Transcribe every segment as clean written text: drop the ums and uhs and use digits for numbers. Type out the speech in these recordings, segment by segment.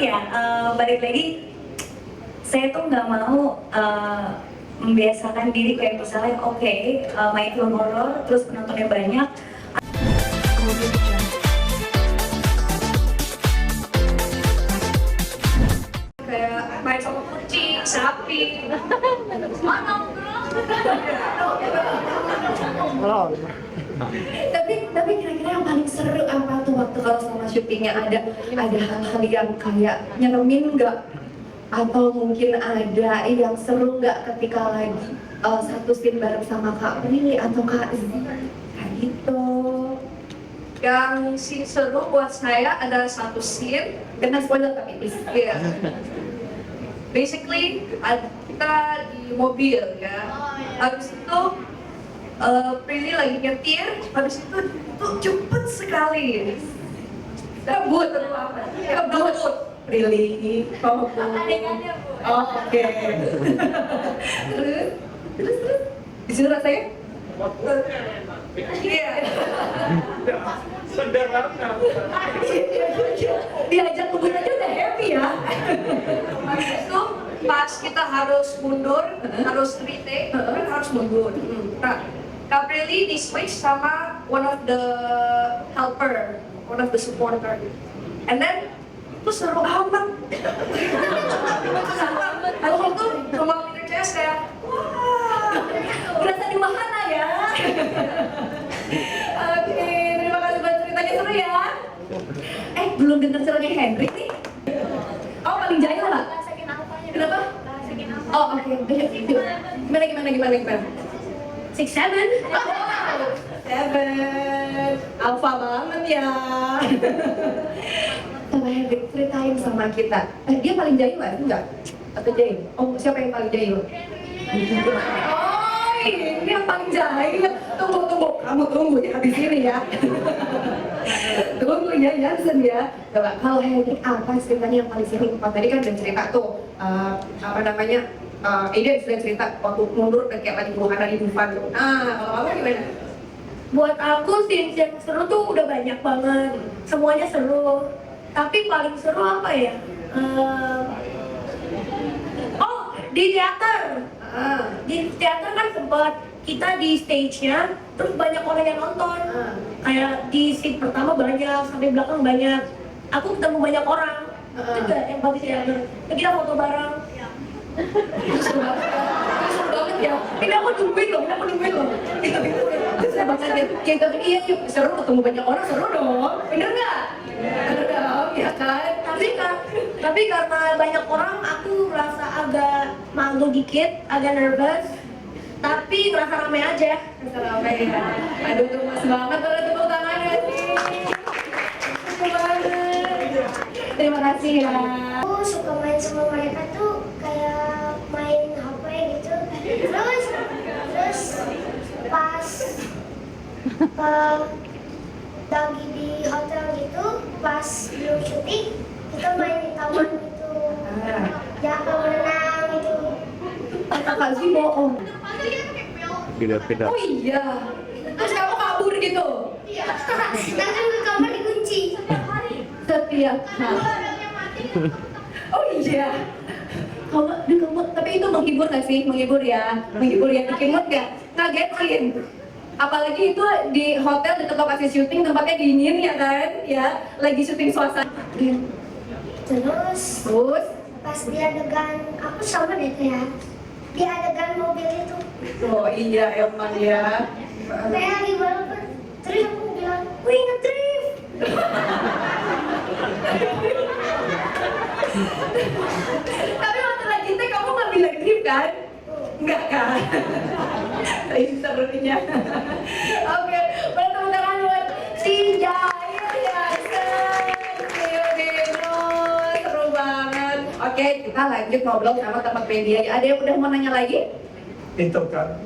ya, balik lagi, saya tuh nggak mau membiasakan diri kayak misalnya main film horor terus penontonnya banyak. Kayak main sama kucing, sapi, mana tapi kira-kira yang paling seru apa tuh waktu kalau sama syutingnya ada hal-hal yang kayak nyeremin nggak, atau mungkin ada yang seru nggak ketika lagi satu scene bareng sama Kak Prilly atau Kak Z kayak gitu? Yang scene seru buat saya ada satu scene, Dengan spoiler tapi please. ya. Basically kita di mobil ya. Habis itu Prilly lagi nyetir, habis itu cepet sekali. Kebut, Prilly, adegannya Bu. Oke. Terus di situ rasanya Iya. Sederhana. diajak kebun aja udah happy ya. Habis itu pas kita harus mundur, harus retake, kan harus mundur. Nah, Kak Prilly di switch sama one of the helper, one of the supporter. And then itu seru amat. Habis itu cuma Peter Chess kayak wah, Berasa di wahana ya. Oke, terima kasih buat ceritanya seru ya. Belum dengar ceritanya Henry nih. Oh, paling jahil lah. Bahasakin apanya? Kenapa? Bahasakin apa? Oh, oke. Gimana? 6-7. Seven, alpha banget ya. Sama Henry, ceritain sama kita. Dia paling jahil lah, enggak? Atau jahil? Oh, siapa yang paling jahil? Oh, ini yang paling jahil. Tunggu, kamu tunggu ya di sini ya. Tunggu ya, Jansen ya. Coba, kalau Henry apa ceritanya yang paling sering? Tadi kan udah cerita tuh, Ida sudah cerita waktu mundur dan kayak lagi bukan di Dufan. Kalau kamu gimana? Buat aku sih yang seru tuh udah banyak banget, semuanya seru. Tapi paling seru apa ya? Di teater. Di teater kan sempat kita di stage-nya, terus banyak orang yang nonton. Kayak di seat pertama banyak, sampai belakang banyak. Aku ketemu banyak orang. Itu juga yang bagus ya. Kita foto bareng. Seru banget ya. Ini aku nungguin loh. Terus saya bakal kita iya yuk, seru ketemu banyak orang, seru dong. Bener nggak? Bener dong, ya kan? Tapi karena banyak orang, aku rasa agak malu dikit, agak nervous. Tapi ngerasa ramai aja. Ramai ya. Aduh, gemes banget, boleh tepuk tangannya sih. Gemes banget. Terima kasih ya. Aku suka main sama mereka tuh kayak main HP gitu. Terus pas lagi di hotel gitu, pas belum syuting kita main di taman gitu. Ya berenang gitu. Kakak sih bohong. Pindah-pindah. Oh iya. Terus kamu kabur gitu? Iya. Nanti ke kamar dikunci. Setiap hari. Oh iya. Kamu, tapi itu menghibur nggak sih? Menghibur ya, bikin mood nggak? Ngagetin. Apalagi itu di hotel dekat lokasi syuting, tempatnya dingin ya kan? Ya, lagi syuting suasana. Terus pas di adegan, aku sama deh kayak di adegan mobil itu. Oh iya emang ya. Kayak lagi balapan. Terus aku bilang, wih nge-drift. Tapi waktu lagi teh kamu nggak bilang drift kan? Enggak kan? Ini serunya. Oke, tepuk tangan buat si Jahil ya. Seru banget. Oke, kita lanjut ngobrol sama tempat media. Ada yang udah mau nanya lagi? Itu kan,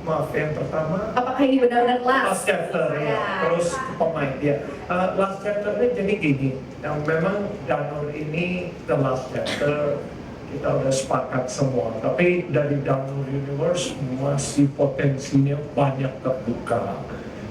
maaf yang pertama Apakah ini benar-benar last chapter ya, terus pemain ya. Last chapternya jadi gini, yang memang Danur ini the last chapter kita udah sepakat semua. Tapi dari Danur Universe masih potensinya banyak terbuka,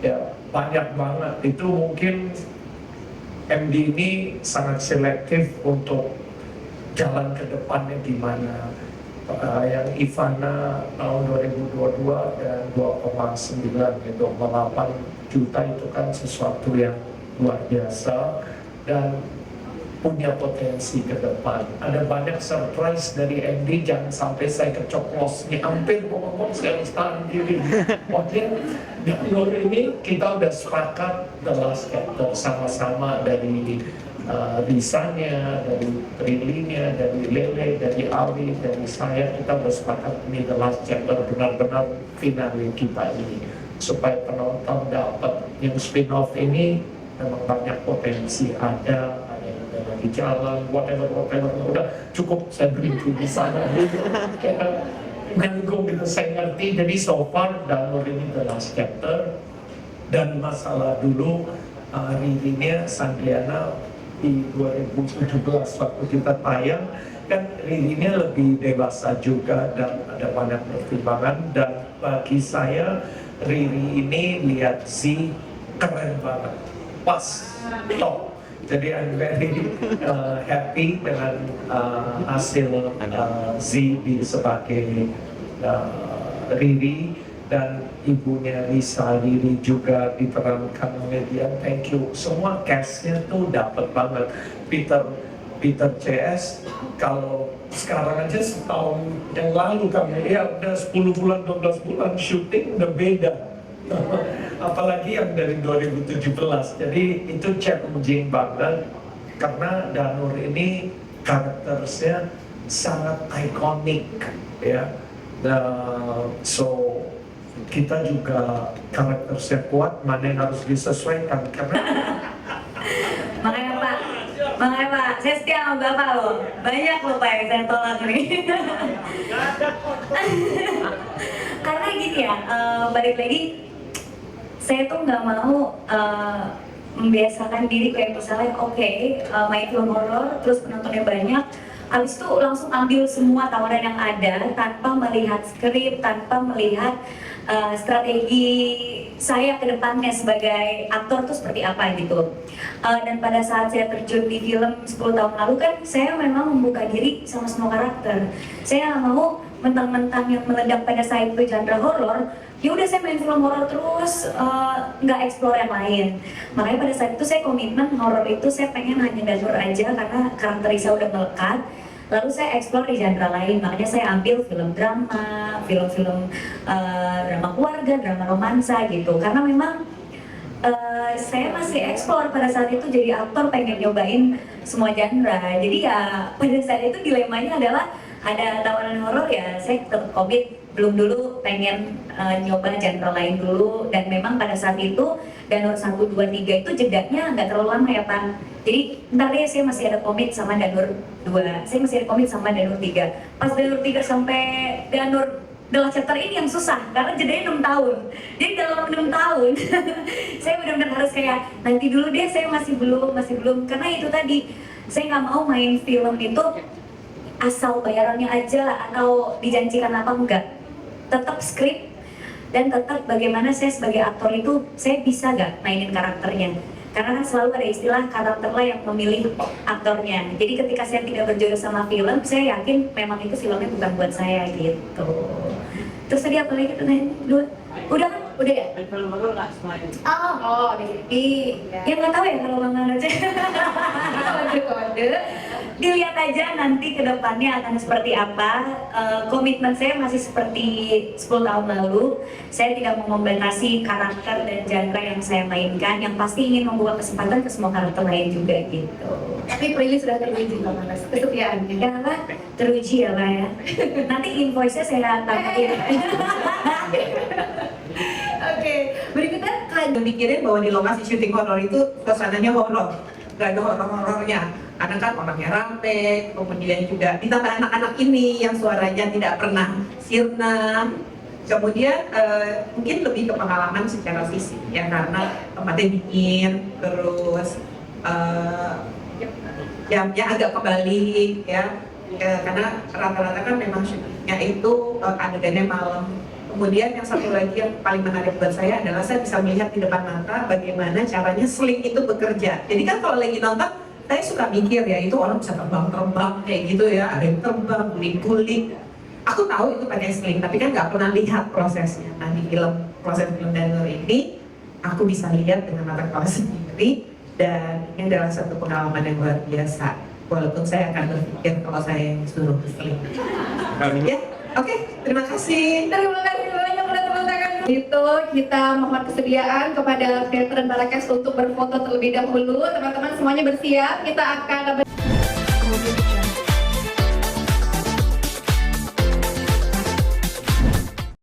ya banyak banget. Itu mungkin MD ini sangat selektif untuk jalan ke depannya gimana. Yang Ivana tahun 2022 dan 2,9 gitu, 8 juta itu kan sesuatu yang luar biasa dan punya potensi ke depan. Ada banyak surprise dari Andy, jangan sampai saya kecoplos. Ini hampir mau ngomong sekarang diri. Pokoknya Danur ini kita udah sepakat the last chapter sama-sama dari Risanya, dari Trilinya, dari Lele, dari Ali, dari saya, kita bersepakat ini the last chapter, benar-benar finale kita ini supaya penonton dapat yang spin-off ini memang banyak potensi, ada yang lagi jalan, whatever, udah cukup saya berhenti di sana kayak nanggung gitu, saya ngerti. Jadi so far Danur ini the last chapter, dan masalah dulu Ririnya Sandriana di 2017 waktu kita tayang kan Ririnya lebih dewasa juga dan ada banyak pertimbangan, dan bagi saya Riri ini lihat Z keren banget, pas top. Jadi I'm very happy dengan hasil Z di sebagai Riri, dan ibunya Lisa Riri juga diperankan media. Thank you, semua castnya tuh dapat banget. Peter CS kalau sekarang aja setahun yang lalu kami ya udah 10 bulan 12 bulan syuting udah beda. Apalagi yang dari 2017. Jadi itu challenging banget karena Danur ini karakternya sangat ikonik ya. So kita juga karakternya kuat, mana yang harus disesuaikan karena Makanya Pak, saya setia sama Bapak loh. Banyak loh Pak yang saya tolak nih. Karena gini ya, balik lagi, saya tuh nggak mau membiasakan diri kayak misalnya main film horor, terus penontonnya banyak, habis itu langsung ambil semua tawaran yang ada tanpa melihat skrip, tanpa melihat strategi saya ke depannya sebagai aktor tuh seperti apa gitu. Dan pada saat saya terjun di film 10 tahun lalu kan saya memang membuka diri sama semua karakter. Saya nggak mau mentang-mentang yang meledak pada saat itu genre horor, ya udah saya main film horor terus, nggak explore yang lain. Makanya pada saat itu saya komitmen horor itu saya pengen hanya Danur aja karena karakter Risa udah melekat. Lalu saya explore di genre lain, makanya saya ambil film drama, film-film drama keluarga, drama romansa gitu. Karena memang saya masih explore pada saat itu jadi aktor, pengen nyobain semua genre. Jadi ya pada saat itu dilemanya adalah ada tawaran horor ya saya tetap komit, belum dulu pengen nyoba genre lain dulu. Dan memang pada saat itu Danur 1, 2, 3 itu jedanya nggak terlalu lama ya Pak. Jadi ntar ya saya masih ada komit sama Danur 2, saya masih ada komit sama Danur 3. Pas Danur 3 sampai Danur The Last Chapter ini yang susah karena jedanya 6 tahun. Jadi dalam 6 tahun saya benar-benar harus kayak nanti dulu deh, saya masih belum karena itu tadi saya nggak mau main film itu asal bayarannya aja atau dijanjikan apa enggak. Tetap skrip dan tetap bagaimana saya sebagai aktor itu saya bisa nggak mainin karakternya. Karena kan selalu ada istilah karakterlah yang memilih aktornya. Jadi ketika saya tidak berjodoh sama film, saya yakin memang itu filmnya bukan buat saya gitu. Terus tadi apa lagi tuh? Udah kan? Udah ya? Film horor nggak semuanya. Oh, yang nggak tahu ya kalau Bang aja. Kode-kode. Dilihat aja nanti ke depannya akan seperti apa. Komitmen saya masih seperti 10 tahun lalu. Saya tidak mau membatasi karakter dan genre yang saya mainkan. Yang pasti ingin membuka kesempatan ke semua karakter lain juga gitu. Tapi Prilly sudah teruji Bang Anas, kesetiaannya. Kenapa? Teruji ya Pak ya. Nanti invoice-nya saya tambahin. Oke, berikutnya Udah mikirin bahwa di lokasi syuting horor itu suasananya horor, nggak ada horor-horornya. Karena kan orangnya rame, kemudian juga ditambah anak-anak ini yang suaranya tidak pernah sirna. Kemudian mungkin lebih ke pengalaman secara fisik ya, karena tempatnya dingin, terus jamnya agak kebalik ya, karena rata-rata kan memang syutingnya itu adegannya malam. Kemudian yang satu lagi yang paling menarik buat saya adalah saya bisa melihat di depan mata bagaimana caranya sling itu bekerja. Jadi kan kalau lagi nonton saya suka mikir ya, itu orang bisa terbang-terbang kayak gitu ya, ada yang terbang, guling-guling. Aku tahu itu pakai sling, tapi kan nggak pernah lihat prosesnya. Nah di proses film Danur ini, aku bisa lihat dengan mata kepala sendiri, dan ini adalah satu pengalaman yang luar biasa. Walaupun saya akan berpikir kalau saya yang suruh ke sling. Ya, oke, terima kasih. Terima kasih banyak udah tepuk tangan. Itu kita mohon kesediaan kepada veteran Barakas untuk berfoto terlebih dahulu. Teman-teman semuanya bersiap. Kita akan